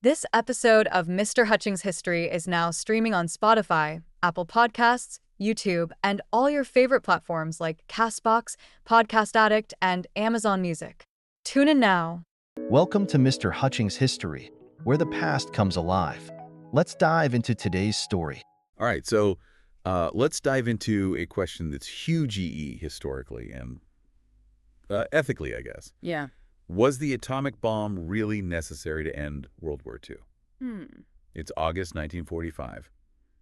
This episode of Mr. Hutchings History is now streaming on Spotify, Apple Podcasts, YouTube, and all your favorite platforms like Castbox, Podcast Addict, and Amazon Music. Tune in now. Welcome to Mr. Hutchings History, where the past comes alive. Let's dive into today's story. All right, so let's dive into a question that's huge historically and ethically, I guess. Yeah. Was the atomic bomb really necessary to end World War II? It's August 1945.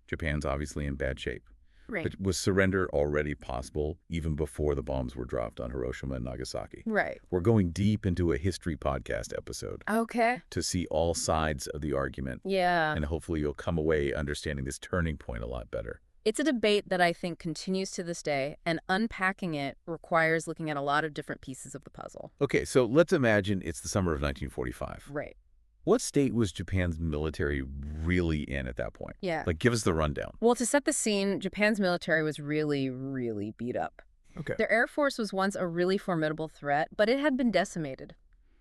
Japan's obviously in bad shape. Right. But was surrender already possible even before the bombs were dropped on Hiroshima and Nagasaki? Right. We're going deep into a history podcast episode Okay. to see all sides of the argument. Yeah. And hopefully you'll come away understanding this turning point a lot better. It's a debate that I think continues to this day, and unpacking it requires looking at a lot of different pieces of the puzzle. Okay, so let's imagine it's the summer of 1945. Right. What state was Japan's military really in at that point? Yeah. Like, give us the rundown. Well, to set the scene, Japan's military was really, really beat up. Okay. Their air force was once a really formidable threat, but it had been decimated.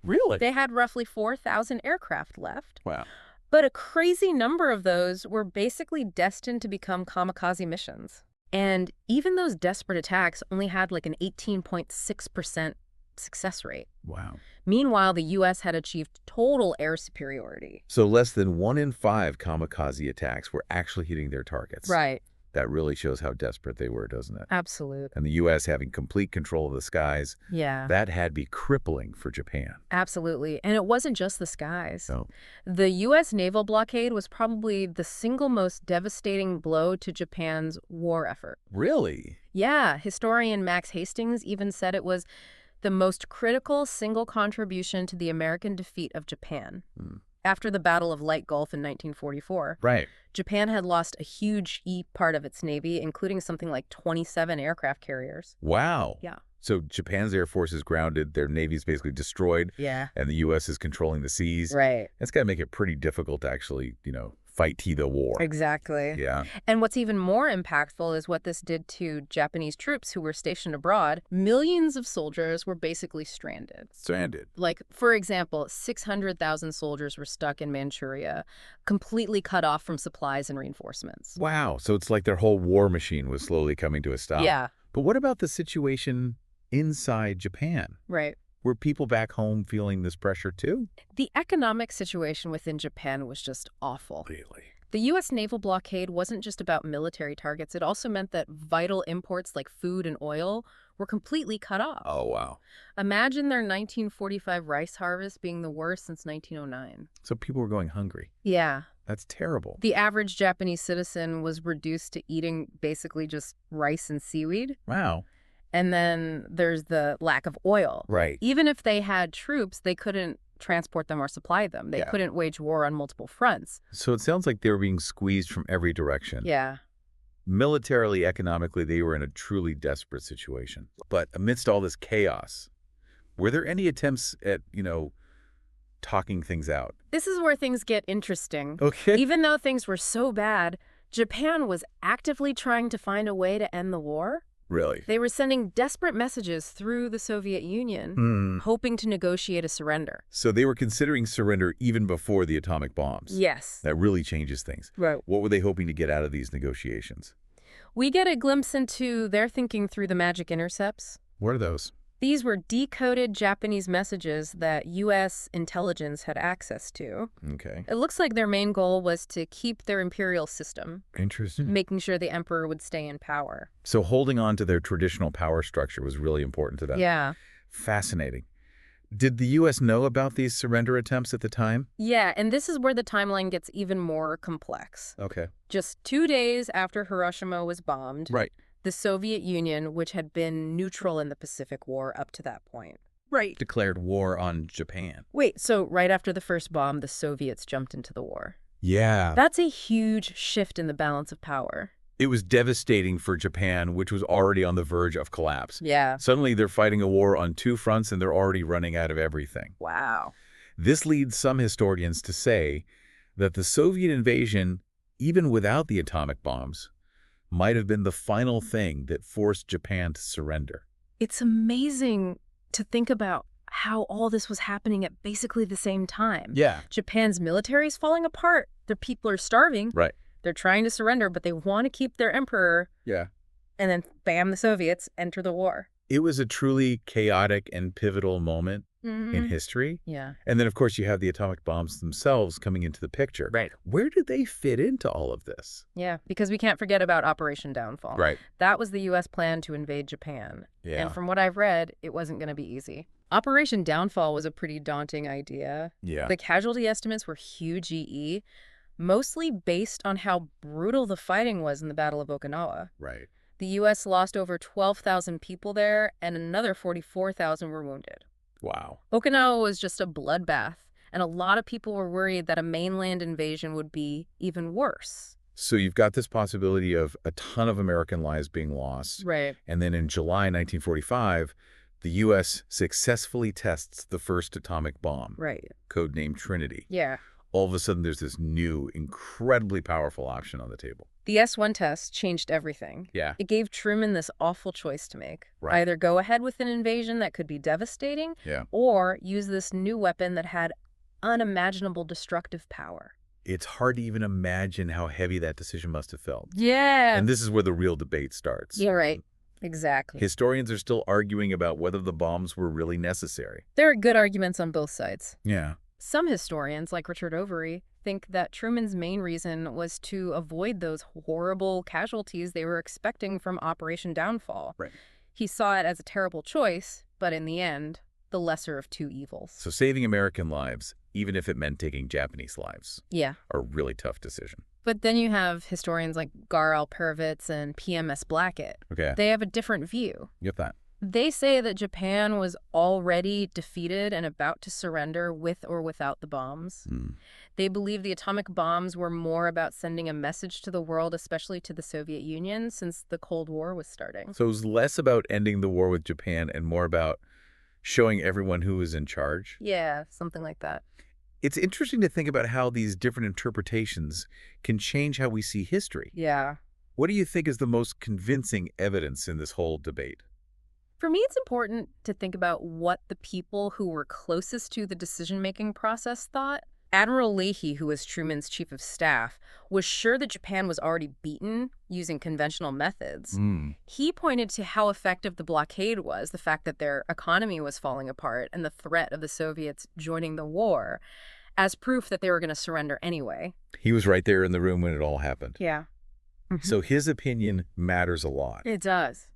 Really? They had roughly 4,000 aircraft left. Wow. But a crazy number of those were basically destined to become kamikaze missions. And even those desperate attacks only had like an 18.6% success rate. Wow. Meanwhile, the U.S. had achieved total air superiority. So less than 1 in 5 kamikaze attacks were actually hitting their targets. Right. That really shows how desperate they were, doesn't it? Absolute. And the U.S. having complete control of the skies, Yeah. that had to be crippling for Japan. Absolutely. And it wasn't just the skies. So, The U.S. naval blockade was probably the single most devastating blow to Japan's war effort. really? Yeah, historian Max Hastings even said it was the most critical single contribution to the American defeat of Japan. After the Battle of Leyte Gulf in 1944, Right. Japan had lost a huge part of its navy, including something like 27 aircraft carriers. Wow. Yeah. So Japan's air force is grounded, their navy's basically destroyed, Yeah. and the U.S. is controlling the seas. Right. That's got to make it pretty difficult to actually, fight the war. Exactly. Yeah. And what's even more impactful is what this did to Japanese troops who were stationed abroad. Millions of soldiers were basically stranded. Stranded. Like, for example, 600,000 soldiers were stuck in Manchuria, completely cut off from supplies and reinforcements. Wow. So it's like their whole war machine was slowly coming to a stop. Yeah, But what about the situation inside Japan? right. Were people back home feeling this pressure too? The economic situation within Japan was just awful. Really? The U.S. naval blockade wasn't just about military targets. It also meant that vital imports like food and oil were completely cut off. Oh, wow. Imagine their 1945 rice harvest being the worst since 1909. So people were going hungry. Yeah. That's terrible. The average Japanese citizen was reduced to eating basically just rice and seaweed. Wow. And then there's the lack of oil. Right. Even if they had troops, they couldn't transport them or supply them. They Yeah. couldn't wage war on multiple fronts. So it sounds like they were being squeezed from every direction. Yeah. Militarily, economically, they were in a truly desperate situation. But amidst all this chaos, were there any attempts at, talking things out? This is where things get interesting. Okay. Even though things were so bad, Japan was actively trying to find a way to end the war. Really? They were sending desperate messages through the Soviet Union, hoping to negotiate a surrender. So they were considering surrender even before the atomic bombs. Yes. That really changes things. Right. What were they hoping to get out of these negotiations? We get a glimpse into their thinking through the magic intercepts. What are those? These were decoded Japanese messages that U.S. intelligence had access to. Okay. It looks like their main goal was to keep their imperial system, Interesting. making sure the emperor would stay in power. So holding on to their traditional power structure was really important to them. Yeah. Fascinating. Did the U.S. know about these surrender attempts at the time? Yeah, and this is where the timeline gets even more complex. Okay. Just 2 days after Hiroshima was bombed, Right. the Soviet Union, which had been neutral in the Pacific War up to that point. Right. Declared war on Japan. Wait, so right after the first bomb, the Soviets jumped into the war. Yeah. That's a huge shift in the balance of power. It was devastating for Japan, which was already on the verge of collapse. Yeah. Suddenly, they're fighting a war on 2 fronts, and they're already running out of everything. Wow. This leads some historians to say that the Soviet invasion, even without the atomic bombs, might have been the final thing that forced Japan to surrender. It's amazing to think about how all this was happening at basically the same time. Yeah. Japan's military is falling apart. Their people are starving. Right. They're trying to surrender, but they want to keep their emperor. Yeah. And then, bam, the Soviets enter the war. It was a truly chaotic and pivotal moment in history. Yeah. And then, of course, you have the atomic bombs themselves coming into the picture. Right. Where do they fit into all of this? Yeah, because we can't forget about Operation Downfall. Right. That was the U.S. plan to invade Japan. Yeah. And from what I've read, it wasn't going to be easy. Operation Downfall was a pretty daunting idea. Yeah. The casualty estimates were huge EE, mostly based on how brutal the fighting was in the Battle of Okinawa. Right. The U.S. lost over 12,000 people there, and another 44,000 were wounded. Wow. Okinawa was just a bloodbath, and a lot of people were worried that a mainland invasion would be even worse. So you've got this possibility of a ton of American lives being lost. Right. And then in July 1945, the U.S. successfully tests the first atomic bomb, Right. codenamed Trinity. Yeah. All of a sudden, there's this new, incredibly powerful option on the table. The S-1 test changed everything. Yeah. It gave Truman this awful choice to make. Right. Either go ahead with an invasion that could be devastating, Yeah. or use this new weapon that had unimaginable destructive power. It's hard to even imagine how heavy that decision must have felt. Yeah. And this is where the real debate starts. Yeah, right. Exactly. Historians are still arguing about whether the bombs were really necessary. There are good arguments on both sides. Yeah. Some historians, like Richard Overy, think that Truman's main reason was to avoid those horrible casualties they were expecting from Operation Downfall. Right. He saw it as a terrible choice, but in the end, the lesser of two evils. So saving American lives, even if it meant taking Japanese lives, Yeah. are a really tough decision. But then you have historians like Gar Alperovitz and PMS Blackett. Okay. They have a different view. Get that. They say that Japan was already defeated and about to surrender with or without the bombs. They believe the atomic bombs were more about sending a message to the world, especially to the Soviet Union, since the Cold War was starting. So it was less about ending the war with Japan and more about showing everyone who was in charge. Yeah, something like that. It's interesting to think about how these different interpretations can change how we see history. Yeah. What do you think is the most convincing evidence in this whole debate? For me, it's important to think about what the people who were closest to the decision-making process thought. Admiral Leahy, who was Truman's chief of staff, was sure that Japan was already beaten using conventional methods. He pointed to how effective the blockade was, the fact that their economy was falling apart, and the threat of the Soviets joining the war as proof that they were going to surrender anyway. He was right there in the room when it all happened. Yeah. So his opinion matters a lot. It does.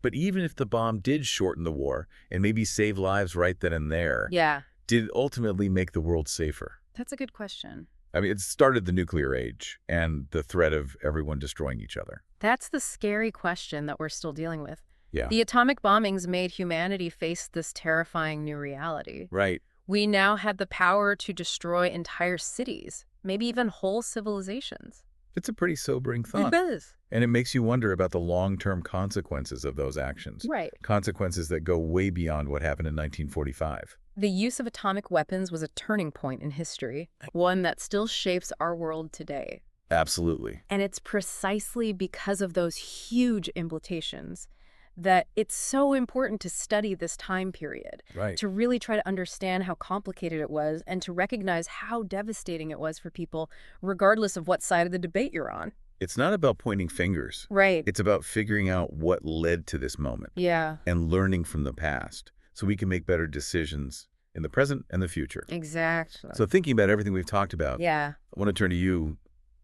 But even if the bomb did shorten the war and maybe save lives right then and there, Yeah. did it ultimately make the world safer? That's a good question. I mean, it started the nuclear age and the threat of everyone destroying each other. That's the scary question that we're still dealing with. Yeah. The atomic bombings made humanity face this terrifying new reality. Right. We now had the power to destroy entire cities, maybe even whole civilizations. It's a pretty sobering thought. It is. And it makes you wonder about the long-term consequences of those actions. Right. Consequences that go way beyond what happened in 1945. The use of atomic weapons was a turning point in history, one that still shapes our world today. Absolutely. And it's precisely because of those huge implications that it's so important to study this time period, Right. to really try to understand how complicated it was and to recognize how devastating it was for people, regardless of what side of the debate you're on. It's not about pointing fingers. Right. It's about figuring out what led to this moment Yeah, and learning from the past so we can make better decisions in the present and the future. exactly. So thinking about everything we've talked about, Yeah. I want to turn to you,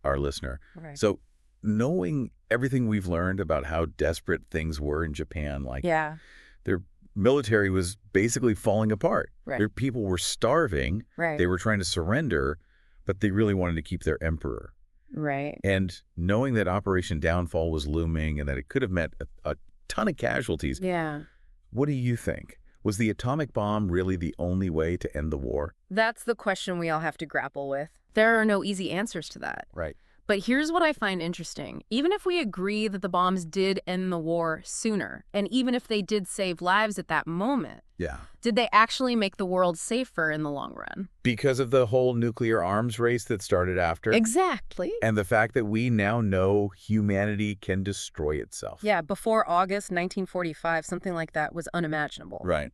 our listener. Right. So knowing everything we've learned about how desperate things were in Japan, like Yeah. their military was basically falling apart. Right. Their people were starving. Right. They were trying to surrender, but they really wanted to keep their emperor. Right. And knowing that Operation Downfall was looming and that it could have meant a ton of casualties, Yeah. what do you think? Was the atomic bomb really the only way to end the war? That's the question we all have to grapple with. There are no easy answers to that. Right. But here's what I find interesting. Even if we agree that the bombs did end the war sooner, and even if they did save lives at that moment, Yeah. did they actually make the world safer in the long run? Because of the whole nuclear arms race that started after. Exactly. And the fact that we now know humanity can destroy itself. Yeah, before August 1945, something like that was unimaginable. Right.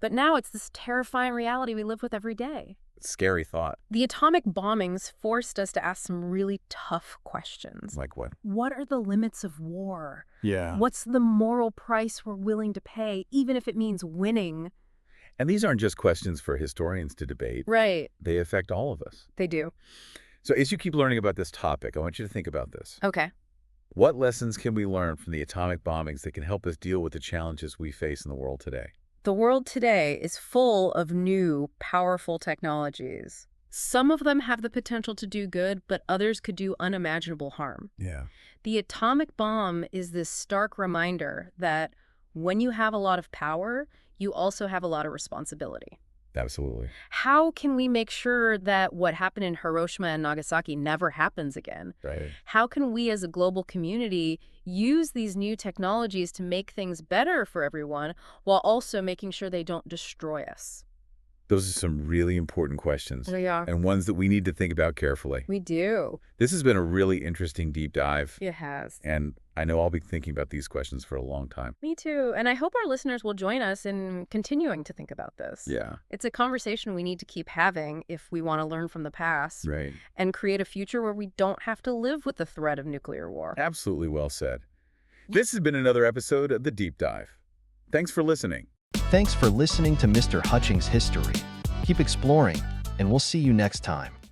But now it's this terrifying reality we live with every day. Scary thought. The atomic bombings forced us to ask some really tough questions. Like what? What are the limits of war? Yeah. What's the moral price we're willing to pay, even if it means winning? And these aren't just questions for historians to debate. Right. They affect all of us. They do. So as you keep learning about this topic, I want you to think about this. Okay. What lessons can we learn from the atomic bombings that can help us deal with the challenges we face in the world today? The world today is full of new, powerful technologies. Some of them have the potential to do good, but others could do unimaginable harm. Yeah. The atomic bomb is this stark reminder that when you have a lot of power, you also have a lot of responsibility. Absolutely. How can we make sure that what happened in Hiroshima and Nagasaki never happens again? Right. How can we as a global community use these new technologies to make things better for everyone while also making sure they don't destroy us? Those are some really important questions. They are. And ones that we need to think about carefully. We do. This has been a really interesting deep dive. It has. And I know I'll be thinking about these questions for a long time. Me too. And I hope our listeners will join us in continuing to think about this. Yeah. It's a conversation we need to keep having if we want to learn from the past Right. and create a future where we don't have to live with the threat of nuclear war. Absolutely well said. This has been another episode of The Deep Dive. Thanks for listening. Thanks for listening to Mr. Hutchings History. Keep exploring, and we'll see you next time.